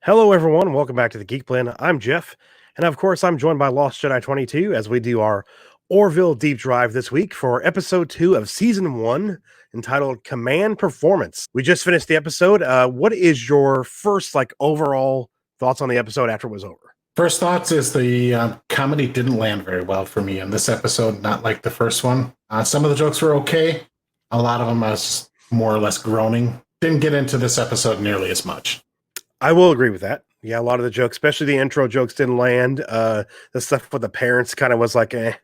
Hello, everyone. Welcome back to the Geek Blend. I'm Jeff, and of course, I'm joined by Lost Jedi 22 as we do our Orville deep dive this week for episode 2 of season 1, entitled Command Performance. We just finished the episode. What is your first, overall thoughts on the episode after it was over? First thoughts is the comedy didn't land very well for me in this episode, not like the first one. Some of the jokes were okay. A lot of them I was more or less groaning. Didn't get into this episode nearly as much. I will agree with that. Yeah, a lot of the jokes, especially the intro jokes, didn't land. The stuff with the parents kind of was like, eh.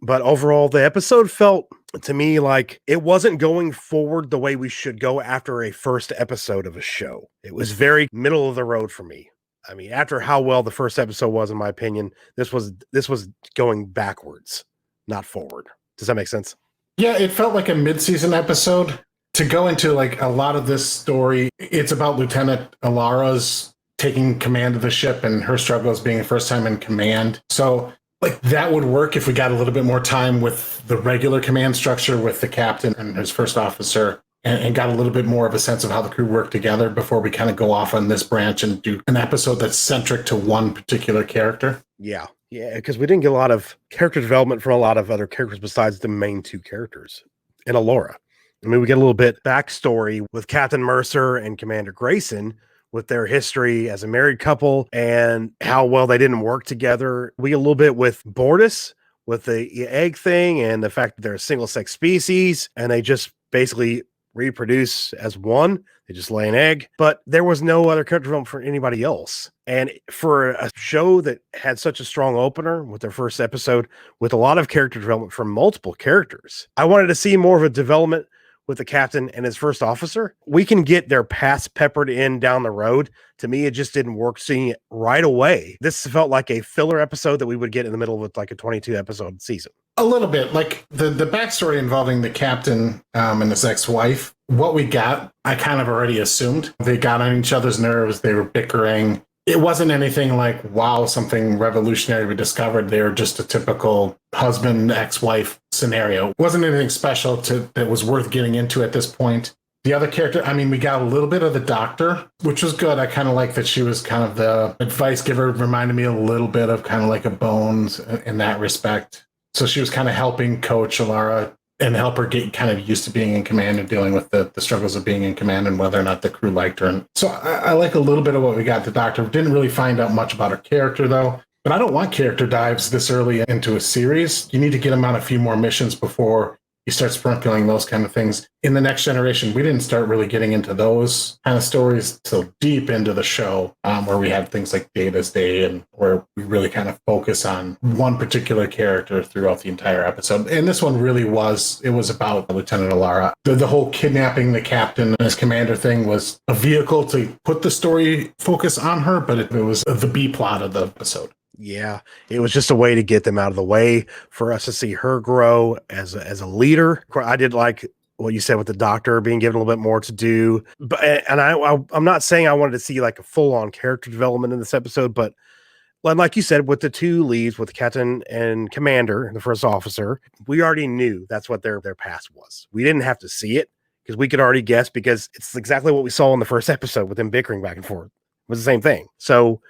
But overall, the episode felt to me like it wasn't going forward the way we should go after a first episode of a show. It was very middle of the road for me. I mean, after how well the first episode was, in my opinion, this was going backwards, not forward. Does that make sense? Yeah, it felt like a mid-season episode. To go into like a lot of this story, it's about Lieutenant Alara's taking command of the ship and her struggles being the first time in command. So like that would work if we got a little bit more time with the regular command structure with the captain and his first officer and got a little bit more of a sense of how the crew work together before we kind of go off on this branch and do an episode that's centric to one particular character. Yeah, because we didn't get a lot of character development from a lot of other characters besides the main two characters and Alora. I mean, we get a little bit backstory with Captain Mercer and Commander Grayson with their history as a married couple and how well they didn't work together. We get a little bit with Bortus with the egg thing and the fact that they're a single-sex species and they just basically reproduce as one. They just lay an egg. But there was no other character development for anybody else. And for a show that had such a strong opener with their first episode with a lot of character development from multiple characters, I wanted to see more of a development with the captain and his first officer. We can get their paths peppered in down the road. To me, it just didn't work seeing it right away. This felt like a filler episode that we would get in the middle of like a 22 episode season. A little bit like the backstory involving the captain and his ex-wife. What we got, I kind of already assumed. They got on each other's nerves. They were bickering. It wasn't anything like, wow, something revolutionary we discovered. They were just a typical husband, ex-wife scenario. It wasn't anything special that was worth getting into at this point. The other character, I mean, we got a little bit of the doctor, which was good. I kind of like that she was kind of the advice giver. Reminded me a little bit of kind of like a Bones in that respect. So she was kind of helping coach Alara and help her get kind of used to being in command and dealing with the struggles of being in command and whether or not the crew liked her. And so I like a little bit of what we got. The doctor didn't really find out much about her character, though. But I don't want character dives this early into a series. You need to get them on a few more missions before you start sprinkling those kind of things. In the Next Generation, we didn't start really getting into those kind of stories till deep into the show, where we had things like Data's Day and where we really kind of focus on one particular character throughout the entire episode. And this one really was about Lieutenant Alara. The whole kidnapping the captain and his commander thing was a vehicle to put the story focus on her, but it was the B plot of the episode. Yeah, it was just a way to get them out of the way for us to see her grow as a leader. I did like what you said with the doctor being given a little bit more to do, but I'm not saying I wanted to see like a full on character development in this episode, but like you said, with the two leads, with the captain and commander, the first officer, we already knew that's what their past was. We didn't have to see it because we could already guess because it's exactly what we saw in the first episode with them bickering back and forth. It was the same thing. So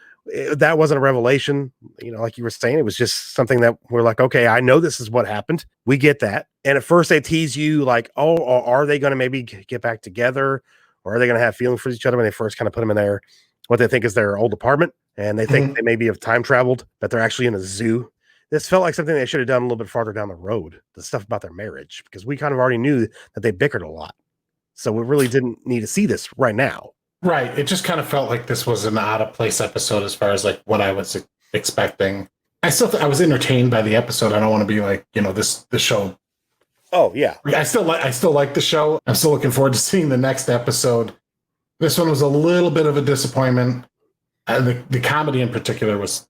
that wasn't a revelation, like you were saying. It was just something that we're like, okay, I know this is what happened. We get that. And at first they tease you like, oh, are they going to maybe get back together? Or are they going to have feelings for each other when they first kind of put them in there, what they think is their old apartment? And they think they maybe have time traveled, that they're actually in a zoo. This felt like something they should have done a little bit farther down the road, the stuff about their marriage, because we kind of already knew that they bickered a lot. So we really didn't need to see this right now. Right. It just kind of felt like this was an out of place episode as far as like what I was expecting. I still I was entertained by the episode. I don't want to be like, the show. Oh yeah. I still like the show. I'm still looking forward to seeing the next episode. This one was a little bit of a disappointment. The comedy in particular was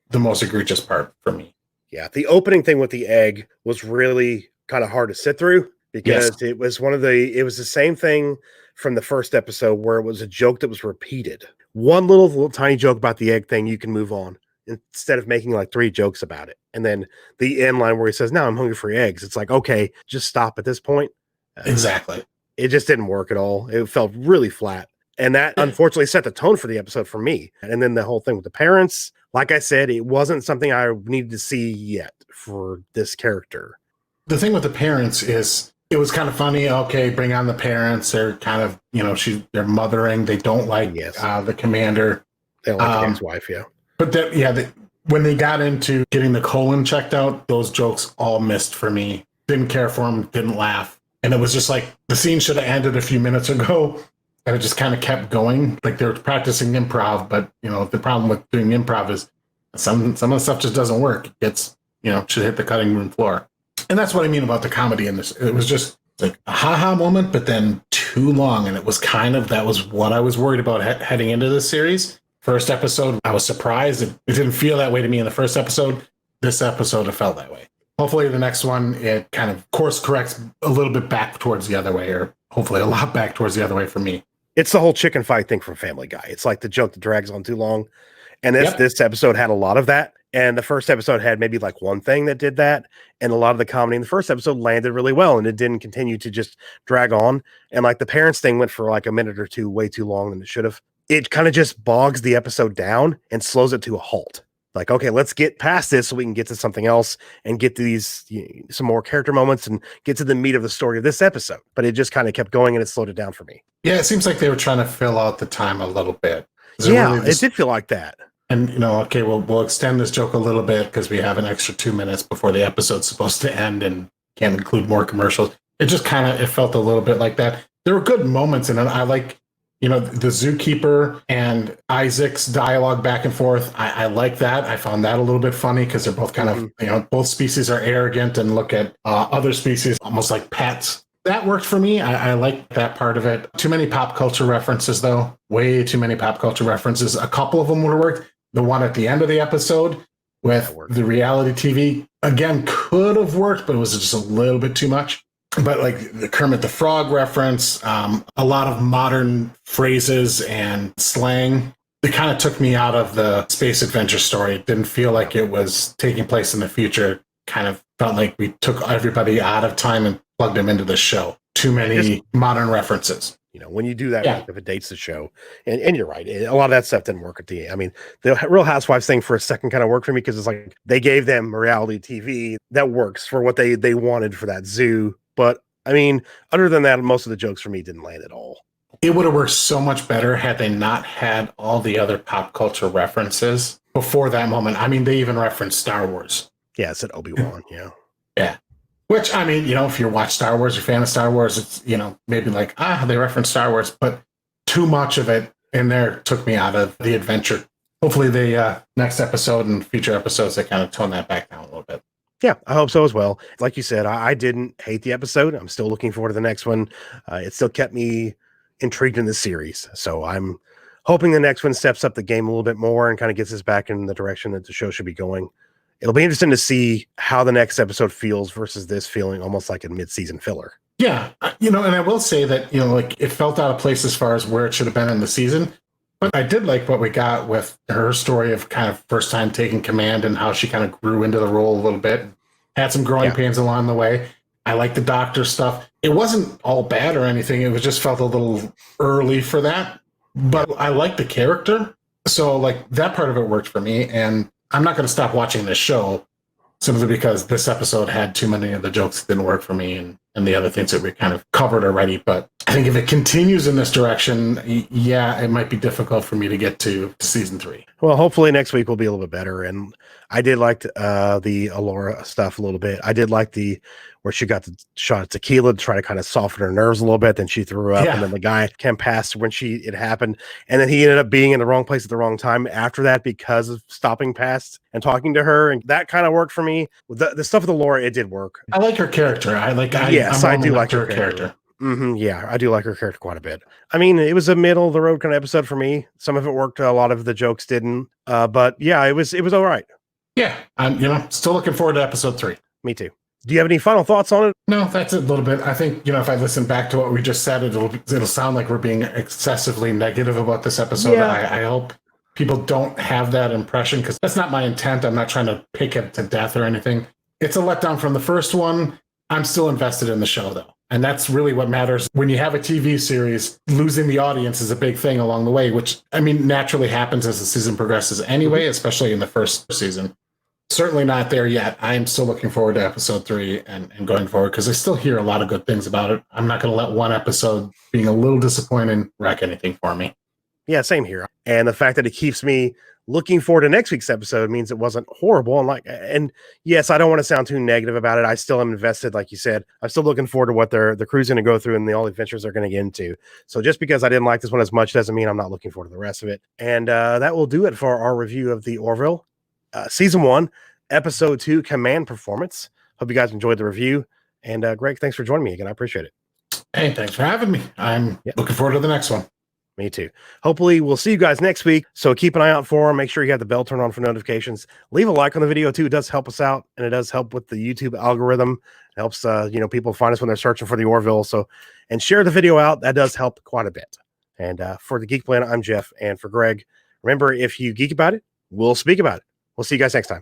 the most egregious part for me. Yeah. The opening thing with the egg was really kind of hard to sit through because it was it was the same thing from the first episode where it was a joke that was repeated. One little tiny joke about the egg thing, you can move on instead of making like 3 jokes about it. And then the end line where he says, now I'm hungry for eggs. It's like, okay, just stop at this point. Exactly. It just didn't work at all. It felt really flat. And that unfortunately set the tone for the episode for me. And then the whole thing with the parents, like I said, it wasn't something I needed to see yet for this character. The thing with the parents is it was kind of funny. Okay, bring on the parents. They're kind of, they're mothering. They don't like the commander. They don't like the ex-wife, yeah. But when they got into getting the colon checked out, those jokes all missed for me. Didn't care for them, didn't laugh. And it was just like the scene should have ended a few minutes ago. And it just kind of kept going. Like they were practicing improv, but the problem with doing improv is some of the stuff just doesn't work. It gets, should hit the cutting room floor. And that's what I mean about the comedy in this. It was just like a ha-ha moment, but then too long. And it was that was what I was worried about heading into this series. First episode, I was surprised. It didn't feel that way to me in the first episode. This episode, it felt that way. Hopefully the next one, it kind of course corrects a little bit back towards the other way, or hopefully a lot back towards the other way for me. It's the whole chicken fight thing from Family Guy. It's like the joke that drags on too long. And this episode had a lot of that. And the first episode had maybe like one thing that did that. And a lot of the comedy in the first episode landed really well. And it didn't continue to just drag on. And like the parents thing went for like a minute or two way too long than it should have. It kind of just bogs the episode down and slows it to a halt. Like, okay, let's get past this so we can get to something else and get to these some more character moments and get to the meat of the story of this episode. But it just kind of kept going and it slowed it down for me. Yeah, it seems like they were trying to fill out the time a little bit. It did feel like that. And, okay, we'll extend this joke a little bit because we have an extra 2 minutes before the episode's supposed to end and can't include more commercials. It just it felt a little bit like that. There were good moments in it. I like, the zookeeper and Isaac's dialogue back and forth. I like that. I found that a little bit funny because they're both kind of, both species are arrogant and look at other species almost like pets. That worked for me. I like that part of it. Too many pop culture references, though. Way too many pop culture references. A couple of them would have worked. The one at the end of the episode with the reality TV, again, could have worked, but it was just a little bit too much. But like the Kermit the Frog reference, a lot of modern phrases and slang, it kind of took me out of the space adventure story. It didn't feel like it was taking place in the future. Kind of felt like we took everybody out of time and plugged them into the show. Too many modern references. When you do that, if it dates the show, and you're right, a lot of that stuff didn't work at the end. I mean, the Real Housewives thing for a second kind of worked for me because it's like they gave them reality TV that works for what they wanted for that zoo. But I mean, other than that, most of the jokes for me didn't land at all. It would have worked so much better had they not had all the other pop culture references before that moment. I mean, they even referenced Star Wars. Yeah, it said Obi-Wan, yeah. Yeah. Which, I mean, if you watch Star Wars, you're a fan of Star Wars, it's, maybe like, they reference Star Wars, but too much of it in there took me out of the adventure. Hopefully the next episode and future episodes, they kind of tone that back down a little bit. Yeah, I hope so as well. Like you said, I didn't hate the episode. I'm still looking forward to the next one. It still kept me intrigued in the series. So I'm hoping the next one steps up the game a little bit more and kind of gets us back in the direction that the show should be going. It'll be interesting to see how the next episode feels versus this feeling almost like a mid-season filler. Yeah, and I will say that, like it felt out of place as far as where it should have been in the season. But I did like what we got with her story of kind of first time taking command and how she kind of grew into the role a little bit. Had some growing pains along the way. I like the doctor stuff. It wasn't all bad or anything. It was just felt a little early for that. But I like the character. So like that part of it worked for me. And I'm not going to stop watching this show simply because this episode had too many of the jokes that didn't work for me and the other things that we kind of covered already. But I think if it continues in this direction, it might be difficult for me to get to season 3. Well, hopefully next week will be a little bit better. And I did like the Alora stuff a little bit. I did like where she got the shot of tequila to try to kind of soften her nerves a little bit. Then she threw up, and then the guy came past when it happened. And then he ended up being in the wrong place at the wrong time after that because of stopping past and talking to her. And that kind of worked for me. The stuff with Alora, it did work. I like her character. I do like her character. Yeah, I do like her character quite a bit. I mean, it was a middle of the road kind of episode for me. Some of it worked. A lot of the jokes didn't. But yeah, it was all right. Yeah, I'm still looking forward to episode 3. Me too. Do you have any final thoughts on it? No, that's it a little bit. I think, if I listen back to what we just said, it'll sound like we're being excessively negative about this episode. Yeah. I hope people don't have that impression because that's not my intent. I'm not trying to pick it to death or anything. It's a letdown from the first one. I'm still invested in the show, though. And that's really what matters. When you have a TV series, losing the audience is a big thing along the way, which, I mean, naturally happens as the season progresses anyway, especially in the first season. Certainly not there yet. I'm still looking forward to episode 3 and going forward, because I still hear a lot of good things about it. I'm not going to let one episode being a little disappointing wreck anything for me. Yeah, same here. And the fact that it keeps me looking forward to next week's episode means it wasn't horrible. And yes, I don't want to sound too negative about it. I still am invested, like you said. I'm still looking forward to what the crew's going to go through and all the adventures they're going to get into. So just because I didn't like this one as much doesn't mean I'm not looking forward to the rest of it. And that will do it for our review of the Orville season 1, episode 2, Command Performance. Hope you guys enjoyed the review. And Greg, thanks for joining me again. I appreciate it. Hey, thanks for having me. I'm looking forward to the next one. Me too. Hopefully we'll see you guys next week. So keep an eye out for them. Make sure you have the bell turned on for notifications. Leave a like on the video too. It does help us out, and it does help with the YouTube algorithm. It helps people find us when they're searching for the Orville. So, and share the video out. That does help quite a bit. And for the Geek Planet, I'm Jeff, and for Greg, remember, if you geek about it, we'll speak about it. We'll see you guys next time.